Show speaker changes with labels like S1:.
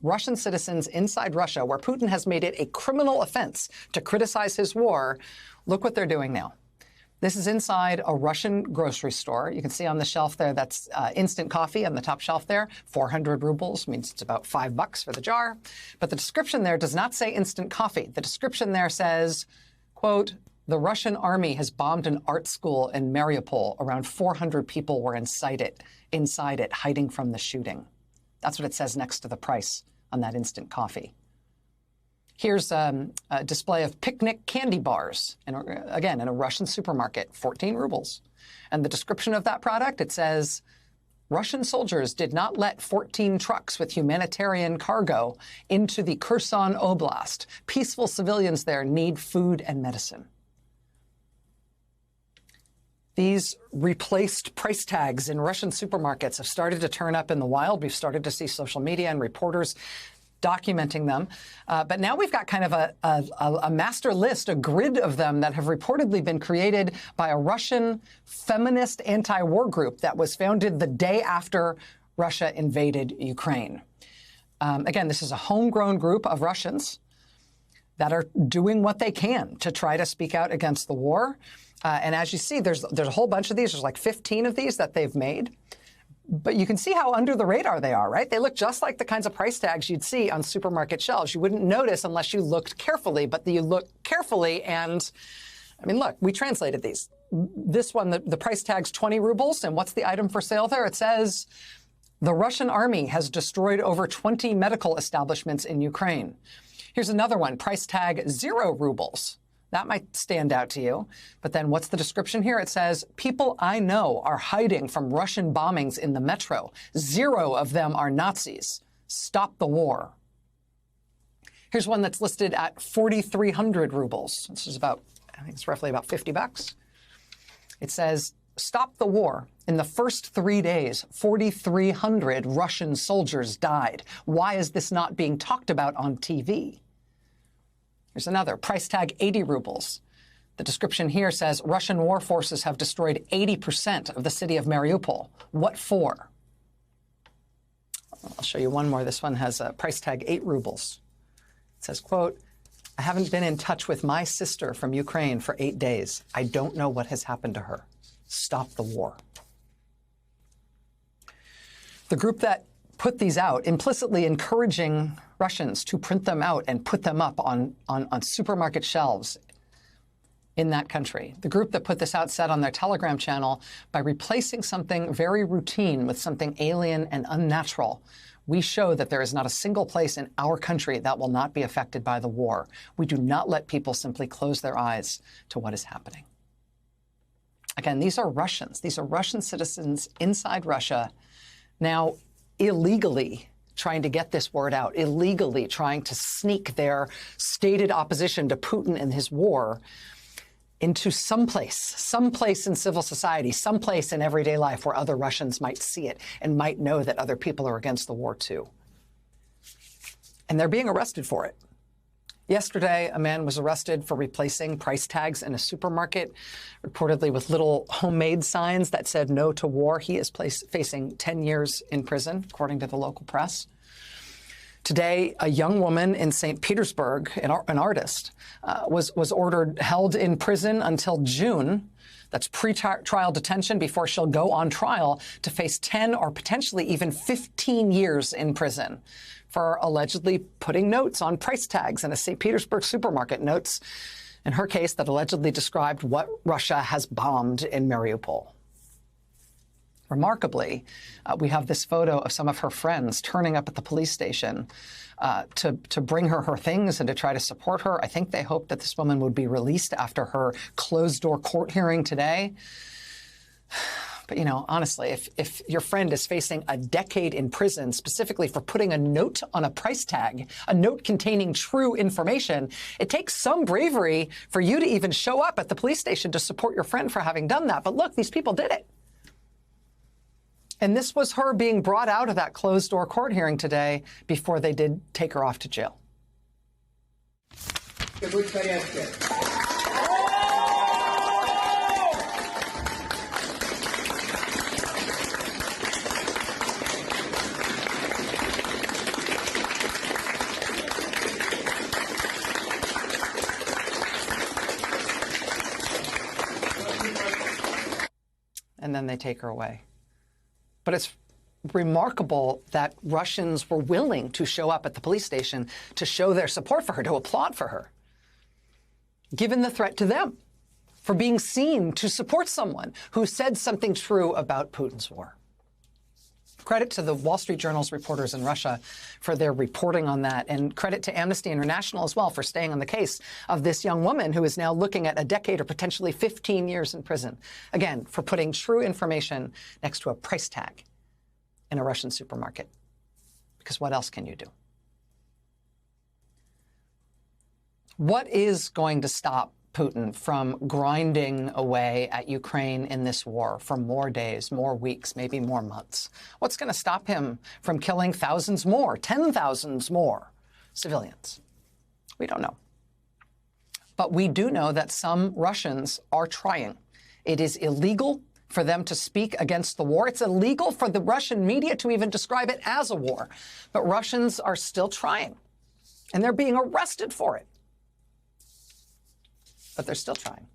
S1: Russian citizens inside Russia, where Putin has made it a criminal offense to criticize his war. Look what they're doing now. This is inside a Russian grocery store. You can see on the shelf there, that's instant coffee on the top shelf there. 400 rubles means it's about $5 for the jar. But the description there does not say instant coffee. The description there says, quote, the Russian army has bombed an art school in Mariupol. Around 400 people were inside it, hiding from the shooting. That's what it says next to the price on that instant coffee. Here's a display of picnic candy bars, again, in a Russian supermarket, 14 rubles. And the description of that product, it says, Russian soldiers did not let 14 trucks with humanitarian cargo into the Kherson Oblast. Peaceful civilians there need food and medicine. These replaced price tags in Russian supermarkets have started to turn up in the wild. We've started to see social media and reporters documenting them. But now we've got kind of a master list, a grid of them that have reportedly been created by a Russian feminist anti-war group that was founded the day after Russia invaded Ukraine. Again, this is a homegrown group of Russians that are doing what they can to try to speak out against the war. And as you see, there's a whole bunch of these. There's like 15 of these that they've made. But you can see how under the radar they are, right? They look just like the kinds of price tags you'd see on supermarket shelves. You wouldn't notice unless you looked carefully, but you look carefully and, I mean, look, we translated these. This one, the price tag's 20 rubles, and what's the item for sale there? It says, the Russian army has destroyed over 20 medical establishments in Ukraine. Here's another one, price tag 0 rubles. That might stand out to you. But then what's the description here? It says, people I know are hiding from Russian bombings in the metro. 0 of them are Nazis. Stop the war. Here's one that's listed at 4,300 rubles. This is about, I think it's roughly about $50. It says, stop the war. In the first 3 days, 4,300 Russian soldiers died. Why is this not being talked about on TV? Here's another, price tag 80 rubles. The description here says Russian war forces have destroyed 80% of the city of Mariupol. What for? I'll show you one more. This one has a price tag 8 rubles. It says, quote, I haven't been in touch with my sister from Ukraine for 8 days. I don't know what has happened to her. Stop the war. The group that put these out, implicitly encouraging Russians to print them out and put them up on supermarket shelves in that country. The group that put this out said on their Telegram channel, by replacing something very routine with something alien and unnatural, we show that there is not a single place in our country that will not be affected by the war. We do not let people simply close their eyes to what is happening. Again, these are Russians. These are Russian citizens inside Russia now illegally trying to get this word out, illegally trying to sneak their stated opposition to Putin and his war into someplace in civil society, someplace in everyday life where other Russians might see it and might know that other people are against the war too. And they're being arrested for it. Yesterday, a man was arrested for replacing price tags in a supermarket, reportedly with little homemade signs that said no to war. He is facing 10 years in prison, according to the local press. Today, a young woman in St. Petersburg, an artist, was held in prison until June. That's pre-trial detention before she'll go on trial to face 10 or potentially even 15 years in prison for allegedly putting notes on price tags in a St. Petersburg supermarket, notes, in her case, that allegedly described what Russia has bombed in Mariupol. Remarkably, we have this photo of some of her friends turning up at the police station to bring her things and to try to support her. I think they hoped that this woman would be released after her closed-door court hearing today. But, you know, honestly, if your friend is facing a decade in prison specifically for putting a note on a price tag, a note containing true information, it takes some bravery for you to even show up at the police station to support your friend for having done that. But look, these people did it. And this was her being brought out of that closed-door court hearing today before they did take her off to jail. then they take her away. But it's remarkable that Russians were willing to show up at the police station to show their support for her, to applaud for her, given the threat to them for being seen to support someone who said something true about Putin's war. Credit to the Wall Street Journal's reporters in Russia for their reporting on that, and credit to Amnesty International as well for staying on the case of this young woman who is now looking at a decade or potentially 15 years in prison, again, for putting true information next to a price tag in a Russian supermarket. Because what else can you do? What is going to stop Putin from grinding away at Ukraine in this war for more days, more weeks, maybe more months? What's going to stop him from killing thousands more, 10,000s more civilians? We don't know. But we do know that some Russians are trying. It is illegal for them to speak against the war. It's illegal for the Russian media to even describe it as a war. But Russians are still trying, and they're being arrested for it. But they're still trying.